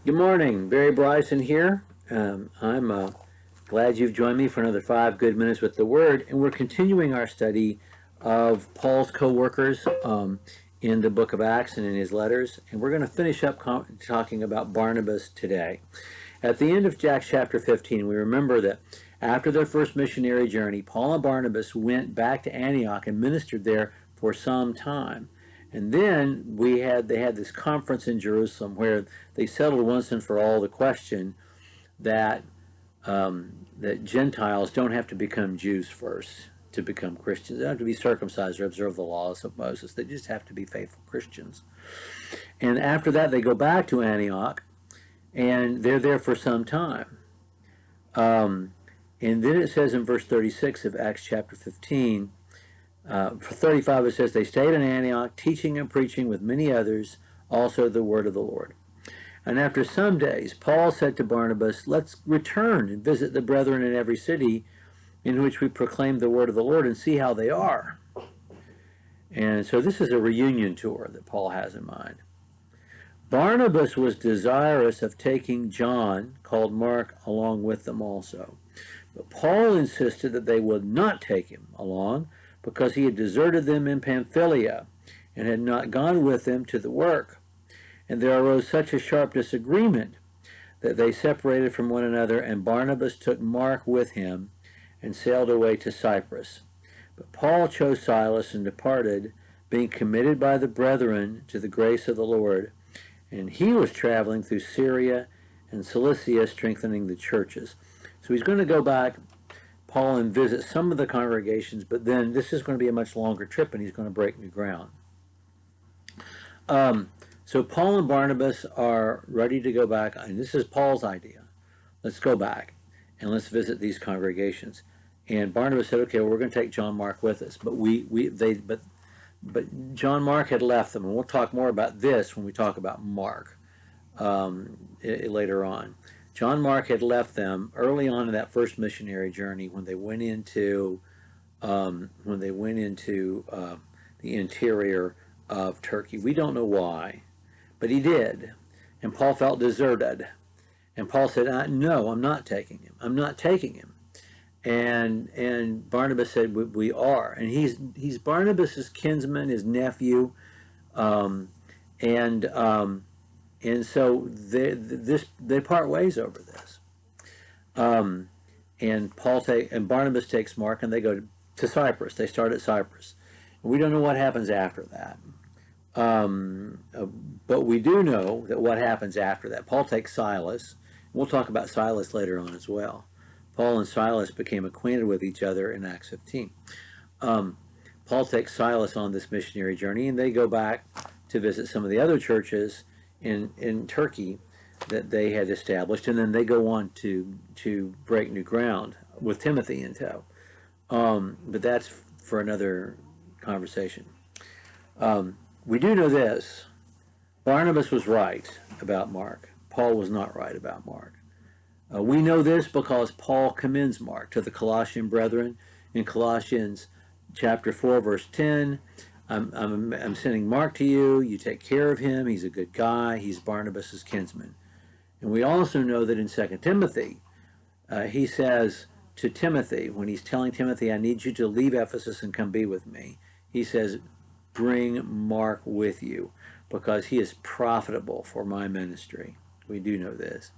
Good morning, Barry Bryson here. I'm glad you've joined me for another 5 good minutes with the Word, and we're continuing our study of Paul's co-workers in the book of Acts and in his letters, and we're going to finish up talking about Barnabas today. At the end of Acts chapter 15, we remember that after their first missionary journey, Paul and Barnabas went back to Antioch and ministered there for some time. And then they had this conference in Jerusalem where they settled once and for all the question that that Gentiles don't have to become Jews first to become Christians. They don't have to be circumcised or observe the laws of Moses. They just have to be faithful Christians. And after that, they go back to Antioch, and they're there for some time. And then it says in verse 36 of Acts chapter 15, for 35 it says, they stayed in Antioch, teaching and preaching with many others also the word of the Lord. And after some days, Paul said to Barnabas, let's return and visit the brethren in every city in which we proclaim the word of the Lord and see how they are. And so this is a reunion tour that Paul has in mind. Barnabas was desirous of taking John, called Mark, along with them also. But Paul insisted that they would not take him along because he had deserted them in Pamphylia and had not gone with them to the work. And there arose such a sharp disagreement that they separated from one another, and Barnabas took Mark with him and sailed away to Cyprus. But Paul chose Silas and departed, being committed by the brethren to the grace of the Lord. And he was traveling through Syria and Cilicia, strengthening the churches. So he's going to go back, Paul, and visit some of the congregations, but then this is going to be a much longer trip, and he's going to break new ground. So Paul and Barnabas are ready to go back, and this is Paul's idea. Let's go back, and let's visit these congregations. And Barnabas said, okay, well, we're going to take John Mark with us, but John Mark had left them, and we'll talk more about this when we talk about Mark later on. John Mark had left them early on in that first missionary journey when they went into the interior of Turkey. We don't know why, but he did, and Paul felt deserted. And Paul said, "No, I'm not taking him. I'm not taking him." And Barnabas said, "We are." And he's Barnabas's kinsman, his nephew, and so they part ways over this. And Barnabas takes Mark, and they go to Cyprus. They start at Cyprus. We don't know what happens after that. But we do know that what happens after that. Paul takes Silas. We'll talk about Silas later on as well. Paul and Silas became acquainted with each other in Acts 15. Paul takes Silas on this missionary journey, and they go back to visit some of the other churches in Turkey that they had established, and then they go on to break new ground with Timothy in tow. But that's for another conversation. We do know this. Barnabas was right about Mark. Paul was not right about Mark. We know this because Paul commends Mark to the Colossian brethren in Colossians chapter 4, verse 10. I'm sending Mark to you. You take care of him. He's a good guy. He's Barnabas' kinsman. And we also know that in 2 Timothy, he says to Timothy, when he's telling Timothy, I need you to leave Ephesus and come be with me, he says, bring Mark with you because he is profitable for my ministry. We do know this.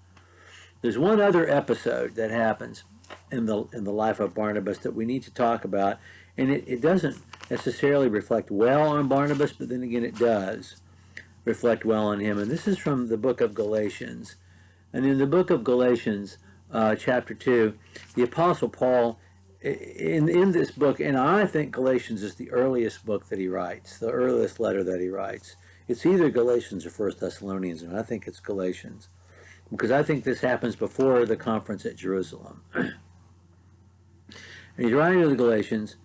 There's one other episode that happens in the life of Barnabas that we need to talk about, and it doesn't necessarily reflect well on Barnabas, but then again it does reflect well on him. And this is from the book of Galatians. And in the book of Galatians, chapter 2, the Apostle Paul, in this book, and I think Galatians is the earliest book that he writes, the earliest letter that he writes. It's either Galatians or 1 Thessalonians, and I think it's Galatians, because I think this happens before the conference at Jerusalem. And he's writing to the Galatians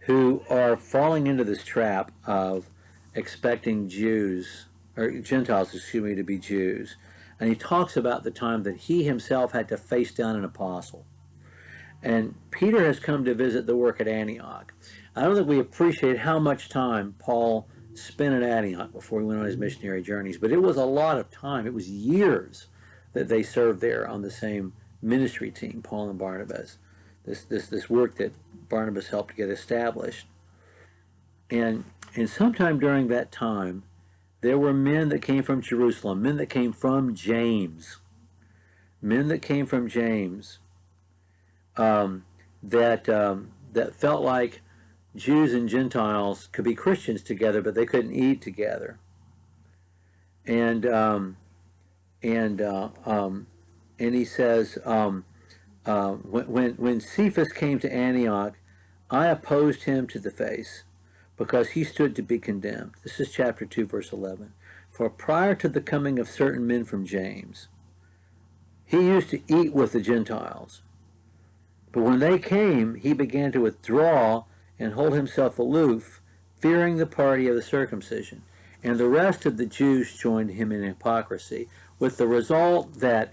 who are falling into this trap of expecting Gentiles, to be Jews. And he talks about the time that he himself had to face down an apostle. And Peter has come to visit the work at Antioch. I don't think we appreciate how much time Paul spent in Antioch before he went on his missionary journeys, but it was a lot of time. It was years that they served there on the same ministry team, Paul and Barnabas. This work that Barnabas helped get established. And sometime during that time, there were men that came from Jerusalem, men that came from James, that felt like Jews and Gentiles could be Christians together, but they couldn't eat together. And he says, when Cephas came to Antioch, I opposed him to the face, because he stood to be condemned. This is chapter 2, verse 11. For prior to the coming of certain men from James, he used to eat with the Gentiles. But when they came, he began to withdraw and hold himself aloof, fearing the party of the circumcision. And the rest of the Jews joined him in hypocrisy, with the result that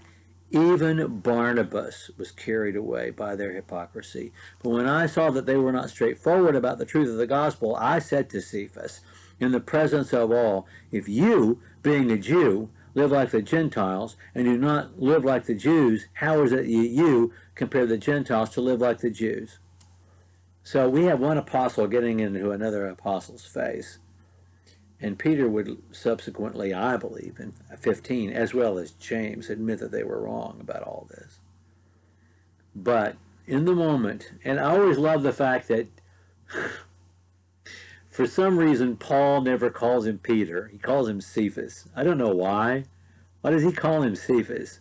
even Barnabas was carried away by their hypocrisy. But when I saw that they were not straightforward about the truth of the gospel, I said to Cephas, in the presence of all, if you, being a Jew, live like the Gentiles, and do not live like the Jews, how is it that you compare the Gentiles to live like the Jews? So we have one apostle getting into another apostle's face. And Peter would subsequently, I believe, in 15, as well as James, admit that they were wrong about all this. But in the moment, and I always love the fact that for some reason Paul never calls him Peter. He calls him Cephas. I don't know why. Why does he call him Cephas?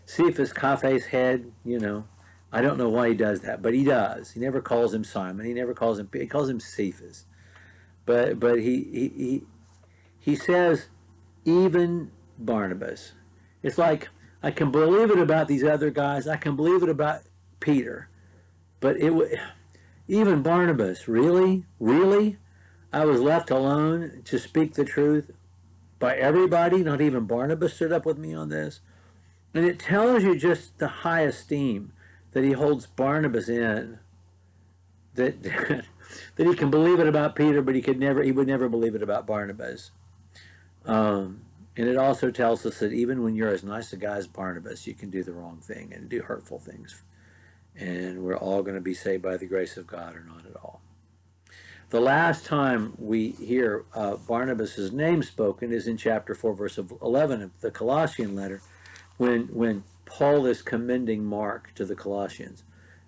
Cephas, Caphe's head, you know. I don't know why he does that, but he does. He never calls him Simon. He never calls him Peter. He calls him Cephas. But he says, even Barnabas. It's like, I can believe it about these other guys. I can believe it about Peter. But even Barnabas, really? Really? I was left alone to speak the truth by everybody? Not even Barnabas stood up with me on this? And it tells you just the high esteem that he holds Barnabas in. That he can believe it about Peter, but he would never believe it about Barnabas. And it also tells us that even when you're as nice a guy as Barnabas, you can do the wrong thing and do hurtful things. And we're all going to be saved by the grace of God or not at all. The last time we hear Barnabas' name spoken is in chapter 4, verse 11 of the Colossian letter, when Paul is commending Mark to the Colossians.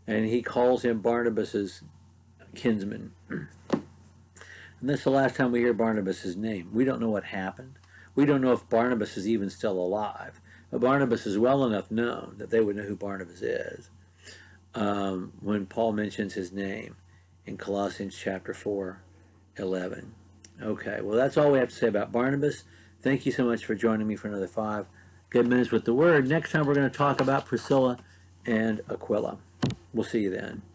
And he calls him Barnabas' kinsman. And that's the last time we hear Barnabas' name. We don't know what happened. We don't know if Barnabas is even still alive. But Barnabas is well enough known that they would know who Barnabas is when Paul mentions his name in Colossians chapter 4, 11. Okay, well, that's all we have to say about Barnabas. Thank you so much for joining me for another 5 good minutes with the Word. Next time we're going to talk about Priscilla and Aquila. We'll see you then.